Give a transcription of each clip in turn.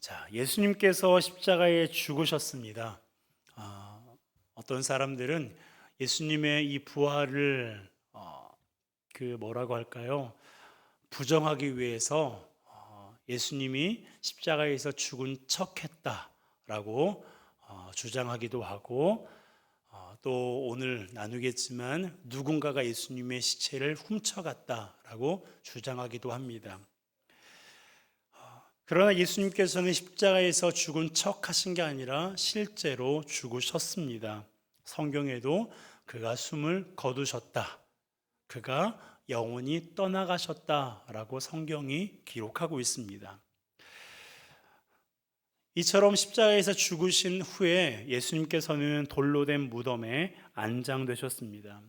자, 예수님께서 십자가에 죽으셨습니다. 어떤 사람들은 예수님의 이 부활을 뭐라고 할까요? 부정하기 위해서 예수님이 십자가에서 죽은 척했다라고 주장하기도 하고, 또 오늘 나누겠지만 누군가가 예수님의 시체를 훔쳐갔다라고 주장하기도 합니다. 그러나 예수님께서는 십자가에서 죽은 척 하신 게 아니라 실제로 죽으셨습니다. 성경에도 그가 숨을 거두셨다, 그가 영원히 떠나가셨다라고 성경이 기록하고 있습니다. 이처럼 십자가에서 죽으신 후에 예수님께서는 돌로 된 무덤에 안장되셨습니다.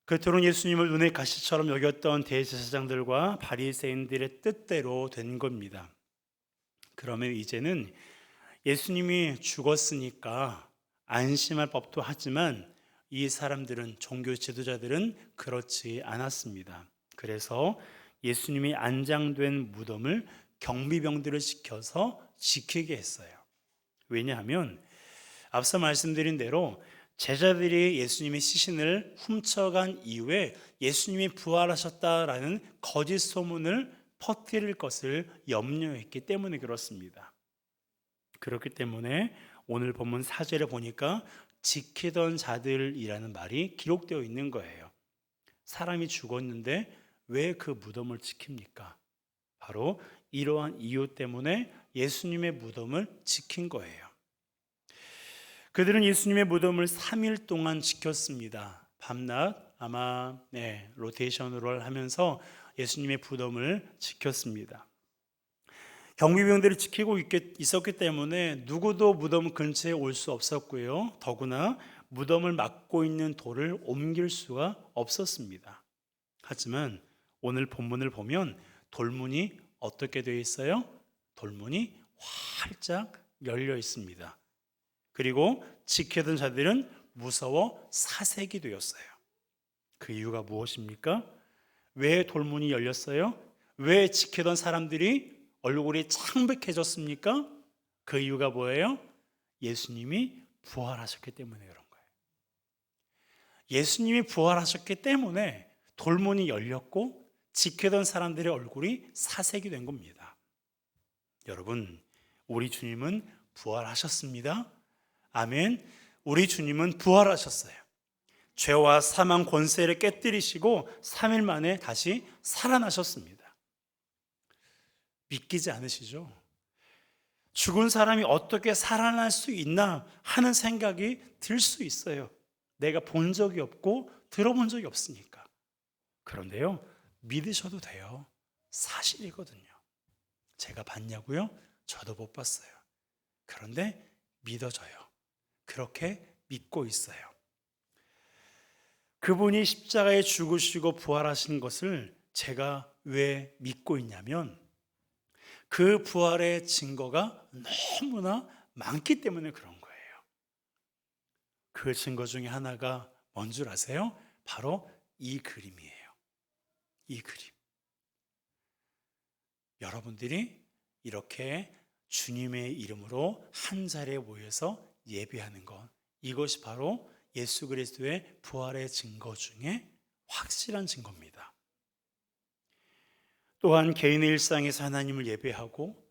그토록 예수님을 눈의 가시처럼 여겼던 대제사장들과 바리새인들의 뜻대로 된 겁니다. 그러면 이제는 예수님이 죽었으니까 안심할 법도 하지만 이 사람들은, 종교 지도자들은 그렇지 않았습니다. 그래서 예수님이 안장된 무덤을 경비병들을 시켜서 지키게 했어요. 왜냐하면 앞서 말씀드린 대로 제자들이 예수님의 시신을 훔쳐간 이후에 예수님이 부활하셨다라는 거짓 소문을 퍼뜨릴 것을 염려했기 때문에 그렇습니다. 그렇기 때문에 오늘 본문 4절에 보니까 지키던 자들이라는 말이 기록되어 있는 거예요. 사람이 죽었는데 왜 그 무덤을 지킵니까? 바로 이러한 이유 때문에 예수님의 무덤을 지킨 거예요. 그들은 예수님의 무덤을 3일 동안 지켰습니다. 밤낮 아마 로테이션으로 하면서 예수님의 무덤을 지켰습니다. 경비병들이 지키고 있었기 때문에 누구도 무덤 근처에 올 수 없었고요. 더구나 무덤을 막고 있는 돌을 옮길 수가 없었습니다. 하지만 오늘 본문을 보면 돌문이 어떻게 되어 있어요? 돌문이 활짝 열려 있습니다. 그리고 지키던 자들은 무서워 사색이 되었어요. 그 이유가 무엇입니까? 왜 돌문이 열렸어요? 왜 지키던 사람들이 얼굴이 창백해졌습니까? 그 이유가 뭐예요? 예수님이 부활하셨기 때문에 그런 거예요. 예수님이 부활하셨기 때문에 돌문이 열렸고 지키던 사람들의 얼굴이 사색이 된 겁니다. 여러분, 우리 주님은 부활하셨습니다. 아멘. 우리 주님은 부활하셨어요. 죄와 사망 권세를 깨뜨리시고 3일 만에 다시 살아나셨습니다. 믿기지 않으시죠? 죽은 사람이 어떻게 살아날 수 있나 하는 생각이 들 수 있어요. 내가 본 적이 없고 들어본 적이 없으니까. 그런데요, 믿으셔도 돼요. 사실이거든요. 제가 봤냐고요? 저도 못 봤어요. 그런데 믿어져요. 그렇게 믿고 있어요. 그분이 십자가에 죽으시고 부활하신 것을 제가 왜 믿고 있냐면 그 부활의 증거가 너무나 많기 때문에 그런 거예요. 그 증거 중에 하나가 뭔 줄 아세요? 바로 이 그림이에요. 이 그림. 여러분들이 이렇게 주님의 이름으로 한 자리에 모여서 예배하는 것, 이것이 바로 예수 그리스도의 부활의 증거 중에 확실한 증거입니다. 또한 개인의 일상에서 하나님을 예배하고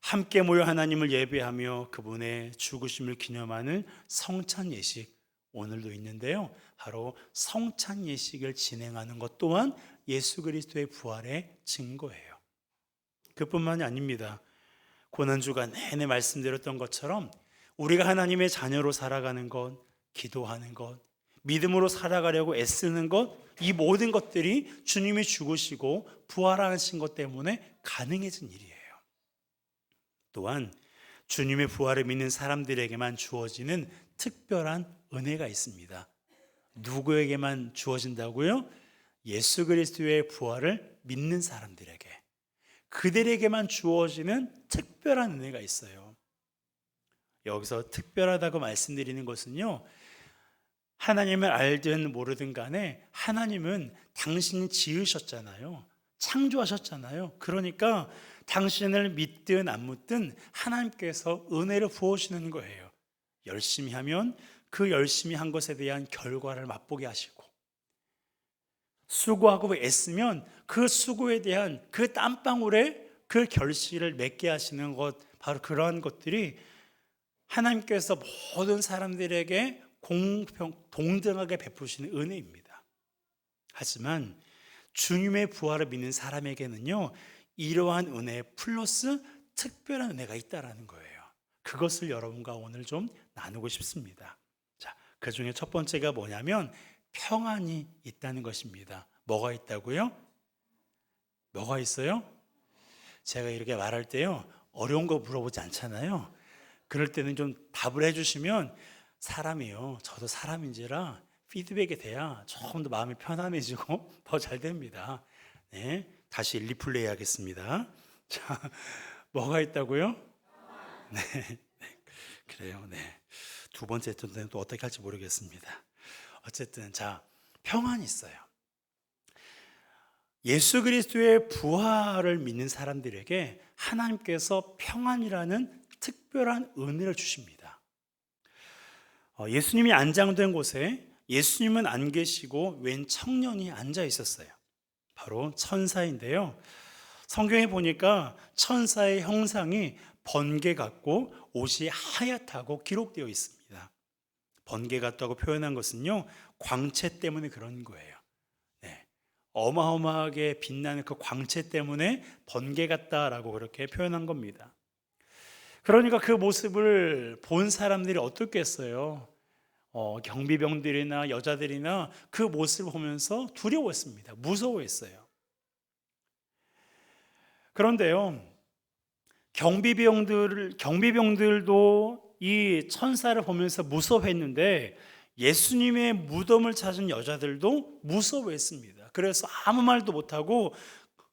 함께 모여 하나님을 예배하며 그분의 죽으심을 기념하는 성찬 예식, 오늘도 있는데요. 바로 성찬 예식을 진행하는 것 또한 예수 그리스도의 부활의 증거예요. 그뿐만이 아닙니다. 고난주가 내내 말씀드렸던 것처럼 우리가 하나님의 자녀로 살아가는 것, 기도하는 것, 믿음으로 살아가려고 애쓰는 것, 이 모든 것들이 주님이 죽으시고 부활하신 것 때문에 가능해진 일이에요. 또한 주님의 부활을 믿는 사람들에게만 주어지는 특별한 은혜가 있습니다. 누구에게만 주어진다고요? 예수 그리스도의 부활을 믿는 사람들에게, 그들에게만 주어지는 특별한 은혜가 있어요. 여기서 특별하다고 말씀드리는 것은요, 하나님을 알든 모르든 간에 하나님은 당신이 지으셨잖아요. 창조하셨잖아요. 그러니까 당신을 믿든 안 믿든 하나님께서 은혜를 부어주시는 거예요. 열심히 하면 그 열심히 한 것에 대한 결과를 맛보게 하시고, 수고하고 애쓰면 그 수고에 대한 그 땀방울에 그 결실을 맺게 하시는 것, 바로 그러한 것들이 하나님께서 모든 사람들에게 동등하게 베푸시는 은혜입니다. 하지만 주님의 부활을 믿는 사람에게는요, 이러한 은혜 플러스 특별한 은혜가 있다라는 거예요. 그것을 여러분과 오늘 좀 나누고 싶습니다. 자, 그 중에 첫 번째가 뭐냐면 평안이 있다는 것입니다. 뭐가 있다고요? 뭐가 있어요? 제가 이렇게 말할 때요, 어려운 거 물어보지 않잖아요. 그럴 때는 좀 답을 해주시면 사람이요, 저도 사람인지라 피드백이 돼야 조금 더 마음이 편안해지고 더 잘 됩니다. 네, 다시 리플레이 하겠습니다. 자, 뭐가 있다고요? 네, 그래요. 네, 두 번째 때는 또 어떻게 할지 모르겠습니다. 어쨌든 자, 평안이 있어요. 예수 그리스도의 부활을 믿는 사람들에게 하나님께서 평안이라는 특별한 은혜를 주십니다. 예수님이 안장된 곳에 예수님은 안 계시고 웬 청년이 앉아 있었어요. 바로 천사인데요. 성경에 보니까 천사의 형상이 번개 같고 옷이 하얗다고 기록되어 있습니다. 번개 같다고 표현한 것은요, 광채 때문에 그런 거예요. 네, 어마어마하게 빛나는 그 광채 때문에 번개 같다라고 그렇게 표현한 겁니다. 그러니까 그 모습을 본 사람들이 어떻겠어요? 경비병들이나 여자들이나 그 모습을 보면서 두려웠습니다. 무서워했어요. 그런데요, 경비병들도 이 천사를 보면서 무서워했는데 예수님의 무덤을 찾은 여자들도 무서워했습니다. 그래서 아무 말도 못하고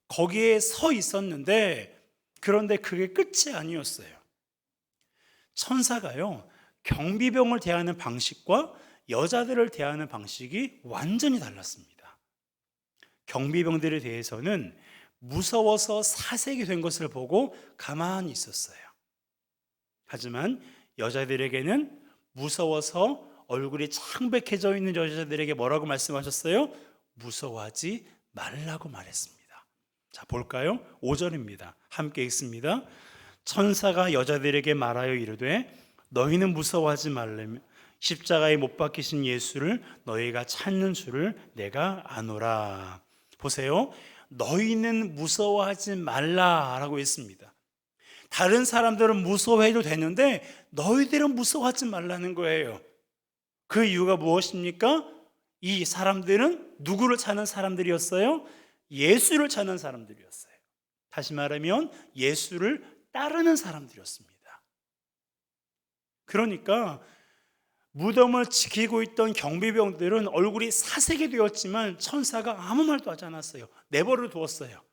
거기에 서 있었는데, 그런데 그게 끝이 아니었어요. 천사가요, 경비병을 대하는 방식과 여자들을 대하는 방식이 완전히 달랐습니다. 경비병들에 대해서는 무서워서 사색이 된 것을 보고 가만히 있었어요. 하지만 여자들에게는 무서워서 얼굴이 창백해져 있는 여자들에게 뭐라고 말씀하셨어요? 무서워하지 말라고 말했습니다. 자, 볼까요? 5절입니다. 함께 읽습니다. 천사가 여자들에게 말하여 이르되 너희는 무서워하지 말라며 십자가에 못 박히신 예수를 너희가 찾는 줄을 내가 아노라. 보세요. 너희는 무서워하지 말라라고 했습니다. 다른 사람들은 무서워해도 되는데 너희들은 무서워하지 말라는 거예요. 그 이유가 무엇입니까? 이 사람들은 누구를 찾는 사람들이었어요? 예수를 찾는 사람들이었어요. 다시 말하면 예수를 따르는 사람들이었습니다. 그러니까 무덤을 지키고 있던 경비병들은 얼굴이 사색이 되었지만 천사가 아무 말도 하지 않았어요. 내버려 두었어요.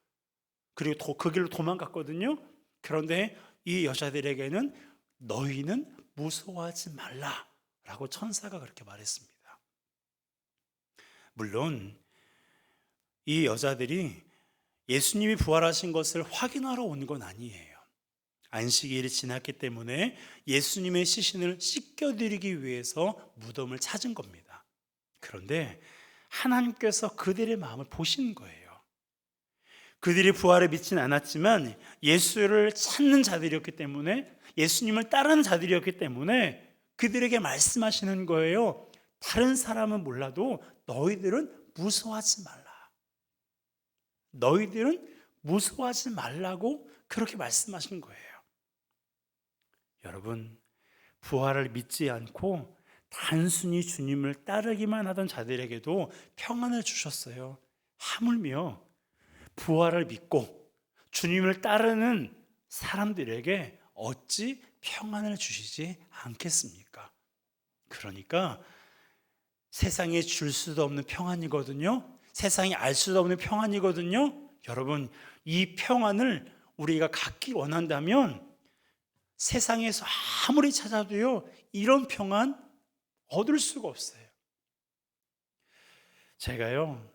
그리고 그 길로 도망갔거든요. 그런데 이 여자들에게는 너희는 무서워하지 말라라고 천사가 그렇게 말했습니다. 물론 이 여자들이 예수님이 부활하신 것을 확인하러 온 건 아니에요. 안식일이 지났기 때문에 예수님의 시신을 씻겨드리기 위해서 무덤을 찾은 겁니다. 그런데 하나님께서 그들의 마음을 보신 거예요. 그들이 부활에 믿진 않았지만 예수를 찾는 자들이었기 때문에, 예수님을 따르는 자들이었기 때문에 그들에게 말씀하시는 거예요. 다른 사람은 몰라도 너희들은 무서워하지 말라. 너희들은 무서워하지 말라고 그렇게 말씀하신 거예요. 여러분, 부활을 믿지 않고 단순히 주님을 따르기만 하던 자들에게도 평안을 주셨어요. 하물며 부활을 믿고 주님을 따르는 사람들에게 어찌 평안을 주시지 않겠습니까? 그러니까 세상에 줄 수도 없는 평안이거든요. 세상이 알 수도 없는 평안이거든요. 여러분, 이 평안을 우리가 갖기 원한다면 세상에서 아무리 찾아도요, 이런 평안 얻을 수가 없어요. 제가요,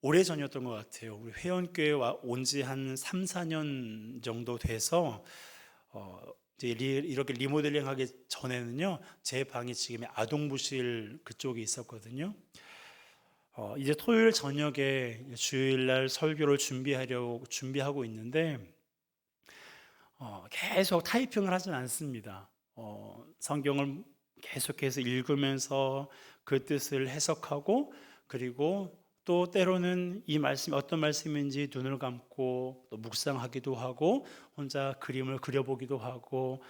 오래전이었던 것 같아요. 우리 회원교회 온 지 한 3, 4년 정도 돼서 이제 이렇게 리모델링 하기 전에는요, 제 방이 지금의 아동부실 그쪽에 있었거든요. 이제 토요일 저녁에 주일날 설교를 준비하고 있는데 계속 타이핑을 하진 않습니다. 성경을 계속해서 읽으면서 그 뜻을 해석하고, 그리고 또 때로는 이 말씀이 어떤 말씀인지 눈을 감고 또 묵상하기도 하고, 혼자 그림을 그려보기도 하고,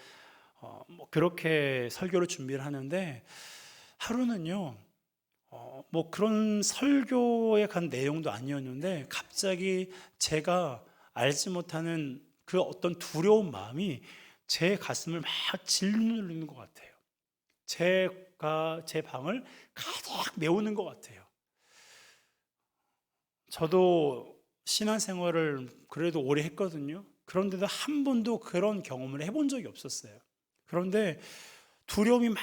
그렇게 설교를 준비를 하는데, 하루는요, 뭐 그런 설교에 간 내용도 아니었는데 갑자기 제가 알지 못하는 그 어떤 두려운 마음이 제 가슴을 막 짓누르는 것 같아요. 제 방을 가득 메우는 것 같아요. 저도 신앙생활을 그래도 오래 했거든요. 그런데도 한 번도 그런 경험을 해본 적이 없었어요. 그런데 두려움이 막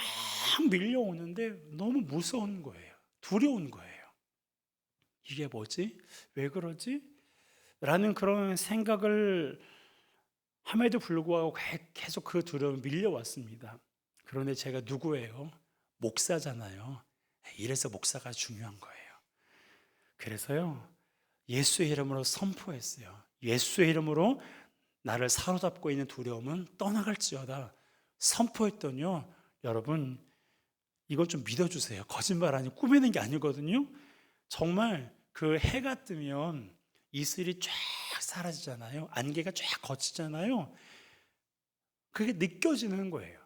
밀려오는데 너무 무서운 거예요. 두려운 거예요. 이게 뭐지? 왜 그러지? 라는 그런 생각을 함에도 불구하고 계속 그 두려움이 밀려왔습니다. 그런데 제가 누구예요? 목사잖아요. 이래서 목사가 중요한 거예요. 그래서요, 예수의 이름으로 선포했어요. 예수의 이름으로 나를 사로잡고 있는 두려움은 떠나갈지어다 선포했더니요, 여러분, 이건 좀 믿어주세요. 거짓말 아니고 꾸미는 게 아니거든요. 정말 그 해가 뜨면 이슬이 쫙 사라지잖아요. 안개가 쫙 걷히잖아요. 그게 느껴지는 거예요.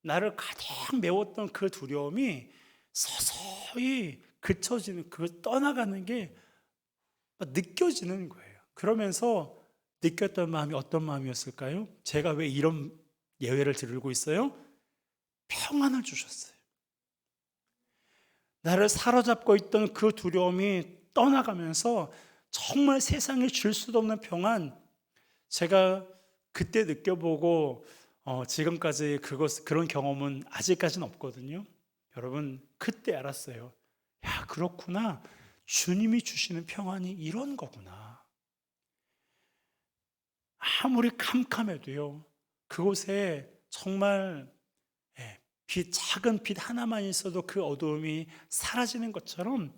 나를 가득 메웠던 그 두려움이 서서히 그쳐지는, 그 떠나가는 게 느껴지는 거예요. 그러면서 느꼈던 마음이 어떤 마음이었을까요? 제가 왜 이런 예외를 들고 있어요? 평안을 주셨어요. 나를 사로잡고 있던 그 두려움이 떠나가면서 정말 세상에 줄 수도 없는 평안, 제가 그때 느껴보고 지금까지 그런 경험은 아직까지는 없거든요. 여러분, 그때 알았어요. 야, 그렇구나. 주님이 주시는 평안이 이런 거구나. 아무리 캄캄해도요, 그곳에 정말 작은 빛 하나만 있어도 그 어두움이 사라지는 것처럼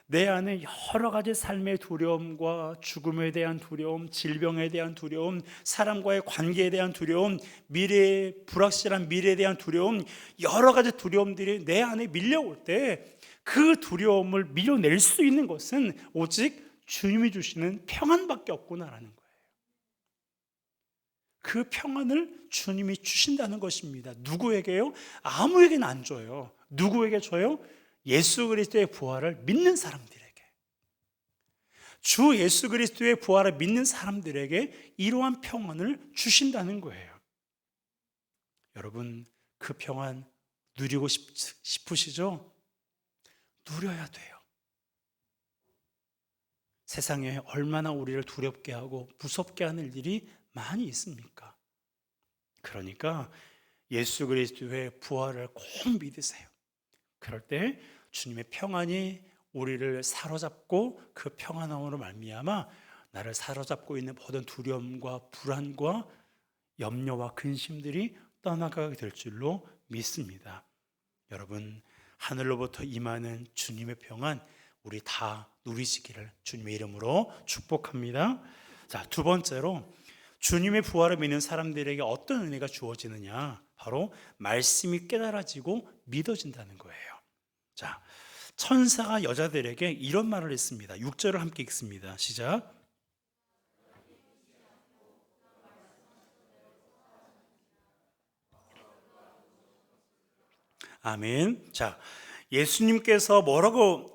내 안에 여러 가지 삶의 두려움과 죽음에 대한 두려움, 질병에 대한 두려움, 사람과의 관계에 대한 두려움, 불확실한 미래에 대한 두려움, 여러 가지 두려움들이 내 안에 밀려올 때 그 두려움을 밀어낼 수 있는 것은 오직 주님이 주시는 평안밖에 없구나라는 거예요. 그 평안을 주님이 주신다는 것입니다. 누구에게요? 아무에게는 안 줘요. 누구에게 줘요? 예수 그리스도의 부활을 믿는 사람들에게. 주 예수 그리스도의 부활을 믿는 사람들에게 이러한 평안을 주신다는 거예요. 여러분, 그 평안 누리고 싶으시죠? 누려야 돼요. 세상에 얼마나 우리를 두렵게 하고 무섭게 하는 일이 많이 있습니까? 그러니까 예수 그리스도의 부활을 꼭 믿으세요. 그럴 때 주님의 평안이 우리를 사로잡고 그 평안함으로 말미암아 나를 사로잡고 있는 모든 두려움과 불안과 염려와 근심들이 떠나가게 될 줄로 믿습니다. 여러분, 하늘로부터 임하는 주님의 평안 우리 다 누리시기를 주님의 이름으로 축복합니다. 자, 두 번째로 주님의 부활을 믿는 사람들에게 어떤 은혜가 주어지느냐? 바로 말씀이 깨달아지고 믿어진다는 거예요. 자, 천사가 여자들에게 이런 말을 했습니다. 6절을 함께 읽습니다. 시작. 아멘. 자, 예수님께서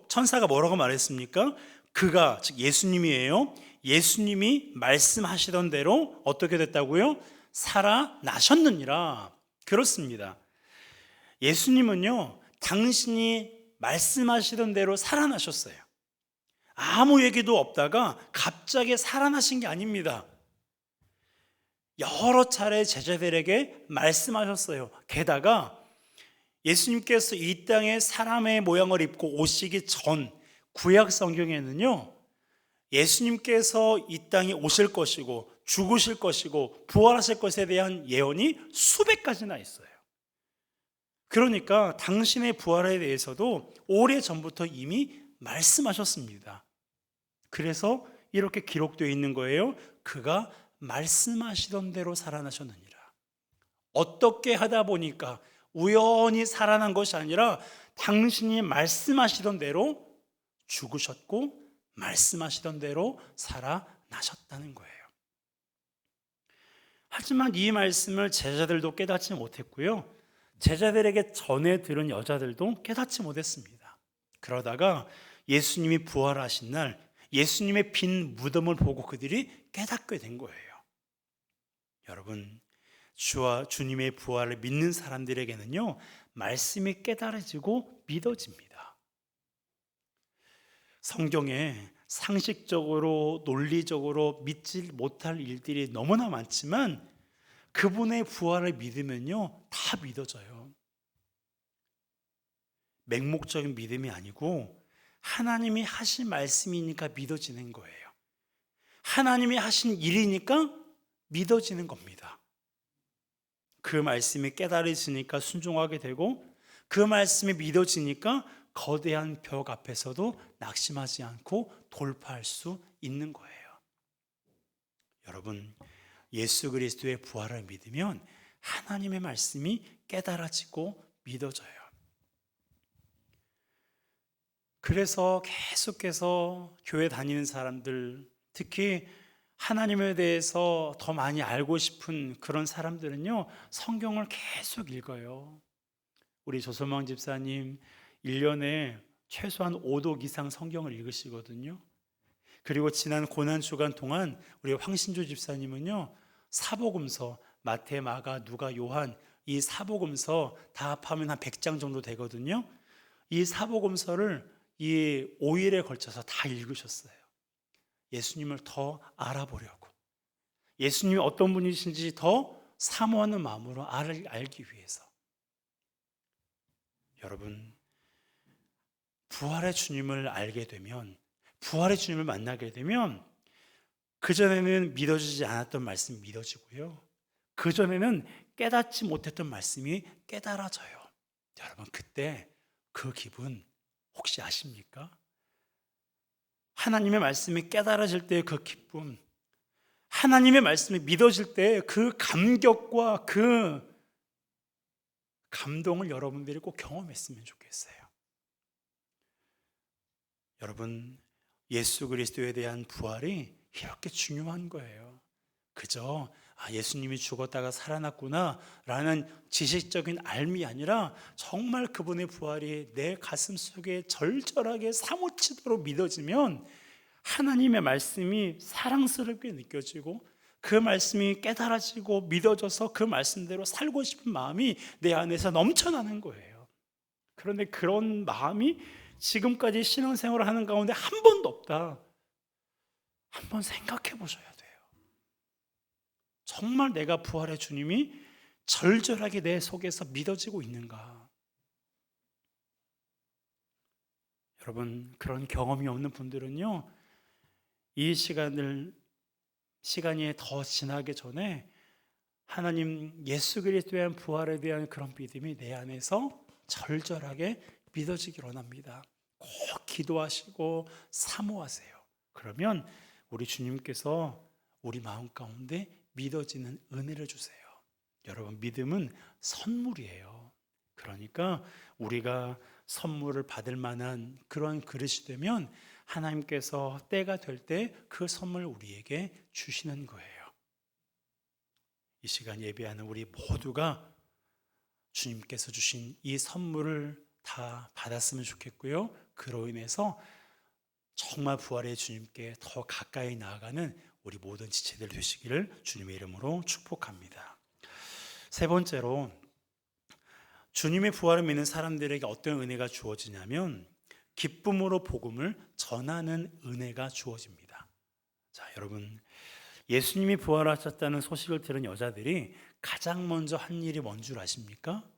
천사가 뭐라고 말했습니까? 그가, 즉 예수님이에요. 예수님이 말씀하시던 대로 어떻게 됐다고요? 살아나셨느니라. 그렇습니다. 예수님은요, 당신이 말씀하시던 대로 살아나셨어요. 아무 얘기도 없다가 갑자기 살아나신 게 아닙니다. 여러 차례 제자들에게 말씀하셨어요. 게다가 예수님께서 이 땅에 사람의 모양을 입고 오시기 전 구약 성경에는요, 예수님께서 이 땅에 오실 것이고 죽으실 것이고 부활하실 것에 대한 예언이 수백 가지나 있어요. 그러니까 당신의 부활에 대해서도 오래전부터 이미 말씀하셨습니다. 그래서 이렇게 기록되어 있는 거예요. 그가 말씀하시던 대로 살아나셨느니라. 어떻게 하다 보니까 우연히 살아난 것이 아니라 당신이 말씀하시던 대로 죽으셨고 말씀하시던 대로 살아나셨다는 거예요. 하지만 이 말씀을 제자들도 깨닫지 못했고요. 제자들에게 전해 들은 여자들도 깨닫지 못했습니다. 그러다가 예수님이 부활하신 날 예수님의 빈 무덤을 보고 그들이 깨닫게 된 거예요. 여러분, 주와 주님의 부활을 믿는 사람들에게는요, 말씀이 깨달아지고 믿어집니다. 성경에 상식적으로 논리적으로 믿지 못할 일들이 너무나 많지만 그분의 부활을 믿으면요 다 믿어져요. 맹목적인 믿음이 아니고 하나님이 하신 말씀이니까 믿어지는 거예요. 하나님이 하신 일이니까 믿어지는 겁니다. 그 말씀이 깨달아지니까 순종하게 되고 그 말씀이 믿어지니까 거대한 벽 앞에서도 낙심하지 않고 돌파할 수 있는 거예요. 여러분, 예수 그리스도의 부활을 믿으면 하나님의 말씀이 깨달아지고 믿어져요. 그래서 계속해서 교회 다니는 사람들, 특히 하나님에 대해서 더 많이 알고 싶은 그런 사람들은요, 성경을 계속 읽어요. 우리 조소망 집사님 1년에 최소한 5독 이상 성경을 읽으시거든요. 그리고 지난 고난주간 동안 우리 황신주 집사님은요, 사복음서 마태, 마가, 누가, 요한 이 사복음서 다 합하면 한 100장 정도 되거든요. 이 사복음서를 이 5일에 걸쳐서 다 읽으셨어요. 예수님을 더 알아보려고, 예수님이 어떤 분이신지 더 사모하는 마음으로 알기 위해서. 여러분, 부활의 주님을 알게 되면, 부활의 주님을 만나게 되면 그전에는 믿어지지 않았던 말씀이 믿어지고요, 그전에는 깨닫지 못했던 말씀이 깨달아져요. 여러분, 그때 그 기분 혹시 아십니까? 하나님의 말씀이 깨달아질 때의 그 기쁨, 하나님의 말씀이 믿어질 때 그 감격과 그 감동을 여러분들이 꼭 경험했으면 좋겠어요. 여러분, 예수 그리스도에 대한 부활이 이렇게 중요한 거예요. 그저 예수님이 죽었다가 살아났구나 라는 지식적인 알미 아니라 정말 그분의 부활이 내 가슴 속에 절절하게 사무치도록 믿어지면 하나님의 말씀이 사랑스럽게 느껴지고 그 말씀이 깨달아지고 믿어져서 그 말씀대로 살고 싶은 마음이 내 안에서 넘쳐나는 거예요. 그런데 그런 마음이 지금까지 신앙생활을 하는 가운데 한 번도 없다. 한번 생각해 보셔야 돼요. 정말 내가 부활의 주님이 절절하게 내 속에서 믿어지고 있는가? 여러분, 그런 경험이 없는 분들은요, 이 시간이 더 지나기 전에 하나님 예수 그리스도에 대한 부활에 대한 그런 믿음이 내 안에서 절절하게 믿어지기 원합니다. 꼭 기도하시고 사모하세요. 그러면 우리 주님께서 우리 마음 가운데 믿어지는 은혜를 주세요. 여러분, 믿음은 선물이에요. 그러니까 우리가 선물을 받을 만한 그런 그릇이 되면 하나님께서 때가 될 때 그 선물 우리에게 주시는 거예요. 이 시간 예배하는 우리 모두가 주님께서 주신 이 선물을 다 받았으면 좋겠고요, 그로 인해서 정말 부활의 주님께 더 가까이 나아가는 우리 모든 지체들 되시기를 주님의 이름으로 축복합니다. 세 번째로, 주님의 부활을 믿는 사람들에게 어떤 은혜가 주어지냐면 기쁨으로 복음을 전하는 은혜가 주어집니다. 자, 여러분, 예수님이 부활하셨다는 소식을 들은 여자들이 가장 먼저 한 일이 뭔 줄 아십니까?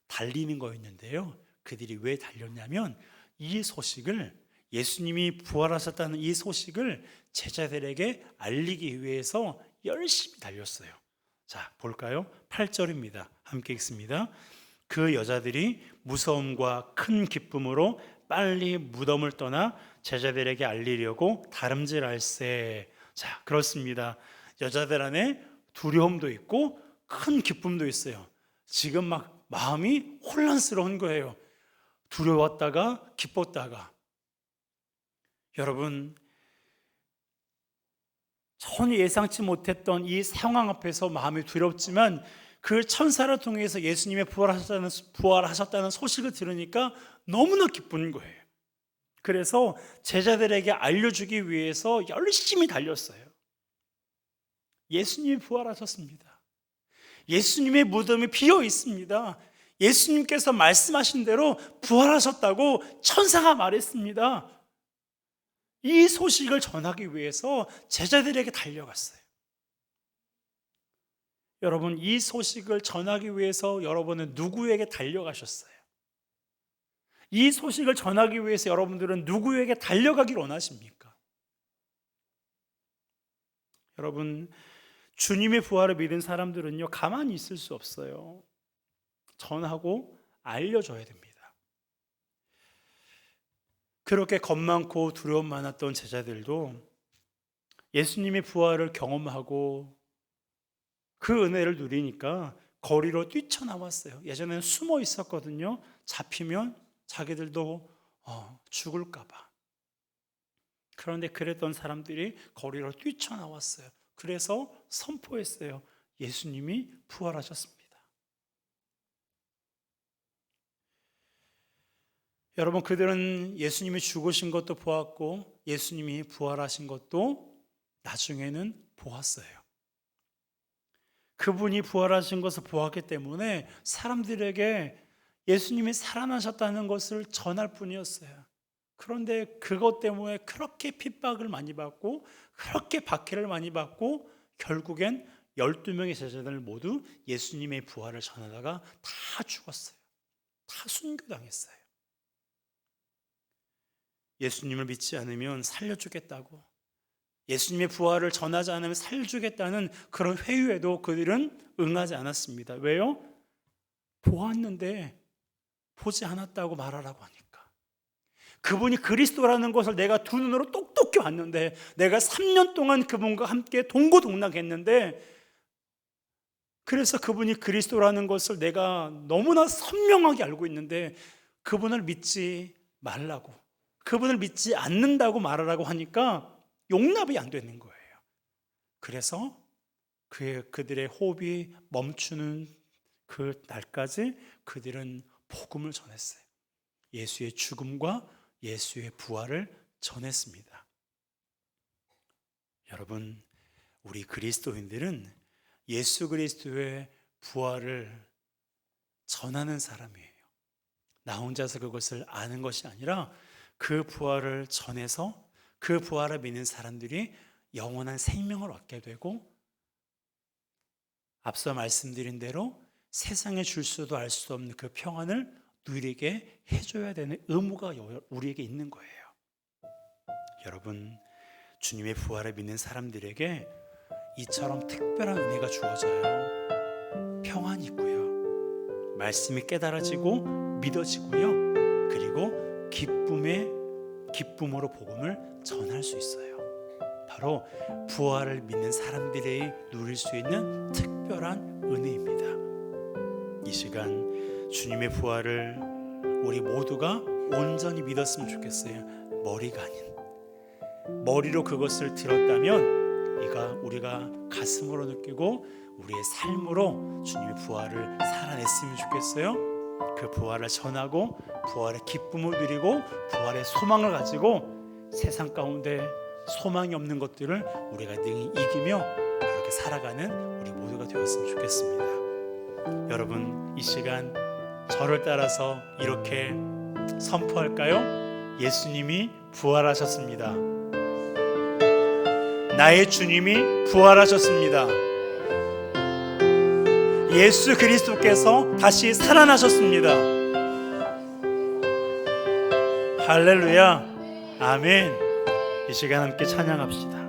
달리는 거였는데요, 그들이 왜 달렸냐면 이 소식을 예수님이 부활하셨다는 이 소식을 제자들에게 알리기 위해서 열심히 달렸어요. 자, 볼까요? 8절입니다. 함께 읽습니다. 그 여자들이 무서움과 큰 기쁨으로 빨리 무덤을 떠나 제자들에게 알리려고 다름질할세. 자, 그렇습니다. 여자들 안에 두려움도 있고 큰 기쁨도 있어요. 지금 막 마음이 혼란스러운 거예요. 두려웠다가 기뻤다가. 여러분, 전혀 예상치 못했던 이 상황 앞에서 마음이 두렵지만 그 천사를 통해서 예수님의 부활하셨다는 소식을 들으니까 너무나 기쁜 거예요. 그래서 제자들에게 알려주기 위해서 열심히 달렸어요. 예수님이 부활하셨습니다. 예수님의 무덤이 비어 있습니다. 예수님께서 말씀하신 대로 부활하셨다고 천사가 말했습니다. 이 소식을 전하기 위해서 제자들에게 달려갔어요. 여러분, 이 소식을 전하기 위해서 여러분은 누구에게 달려가셨어요? 이 소식을 전하기 위해서 여러분들은 누구에게 달려가길 원하십니까? 여러분, 주님의 부활을 믿은 사람들은요, 가만히 있을 수 없어요. 전하고 알려줘야 됩니다. 그렇게 겁 많고 두려움 많았던 제자들도 예수님의 부활을 경험하고 그 은혜를 누리니까 거리로 뛰쳐나왔어요. 예전에는 숨어 있었거든요. 잡히면 자기들도 죽을까 봐. 그런데 그랬던 사람들이 거리로 뛰쳐나왔어요. 그래서 선포했어요. 예수님이 부활하셨습니다. 여러분, 그들은 예수님이 죽으신 것도 보았고 예수님이 부활하신 것도 나중에는 보았어요. 그분이 부활하신 것을 보았기 때문에 사람들에게 예수님이 살아나셨다는 것을 전할 뿐이었어요. 그런데 그것 때문에 그렇게 핍박을 많이 받고 그렇게 박해를 많이 받고 결국엔 12명의 제자들 모두 예수님의 부활을 전하다가 다 죽었어요. 다 순교당했어요. 예수님을 믿지 않으면 살려주겠다고, 예수님의 부활을 전하지 않으면 살려주겠다는 그런 회유에도 그들은 응하지 않았습니다. 왜요? 보았는데 보지 않았다고 말하라고 하니까. 그분이 그리스도라는 것을 내가 두 눈으로 똑똑히 봤는데, 내가 3년 동안 그분과 함께 동고동락했는데, 그래서 그분이 그리스도라는 것을 내가 너무나 선명하게 알고 있는데 그분을 믿지 말라고, 그분을 믿지 않는다고 말하라고 하니까 용납이 안 되는 거예요. 그래서 그들의 호흡이 멈추는 그 날까지 그들은 복음을 전했어요. 예수의 죽음과 예수의 부활을 전했습니다. 여러분, 우리 그리스도인들은 예수 그리스도의 부활을 전하는 사람이에요. 나 혼자서 그것을 아는 것이 아니라 그 부활을 전해서 그 부활을 믿는 사람들이 영원한 생명을 얻게 되고, 앞서 말씀드린 대로 세상에 줄 수도 알 수도 없는 그 평안을 누리게 해줘야 되는 의무가 우리에게 있는 거예요. 여러분, 주님의 부활을 믿는 사람들에게 이처럼 특별한 은혜가 주어져요. 평안이 있고요, 말씀이 깨달아지고 믿어지고요, 그리고 기쁨으로 복음을 전할 수 있어요. 바로 부활을 믿는 사람들이 누릴 수 있는 특별한 은혜입니다. 이 시간 주님의 부활을 우리 모두가 온전히 믿었으면 좋겠어요. 머리가 아닌, 머리로 그것을 들었다면 우리가 가슴으로 느끼고 우리의 삶으로 주님의 부활을 살아냈으면 좋겠어요. 그 부활을 전하고 부활의 기쁨을 누리고 부활의 소망을 가지고 세상 가운데 소망이 없는 것들을 우리가 능히 이기며 그렇게 살아가는 우리 모두가 되었으면 좋겠습니다. 여러분, 이 시간 저를 따라서 이렇게 선포할까요? 예수님이 부활하셨습니다. 나의 주님이 부활하셨습니다. 예수 그리스도께서 다시 살아나셨습니다. 할렐루야. 아멘. 이 시간 함께 찬양합시다.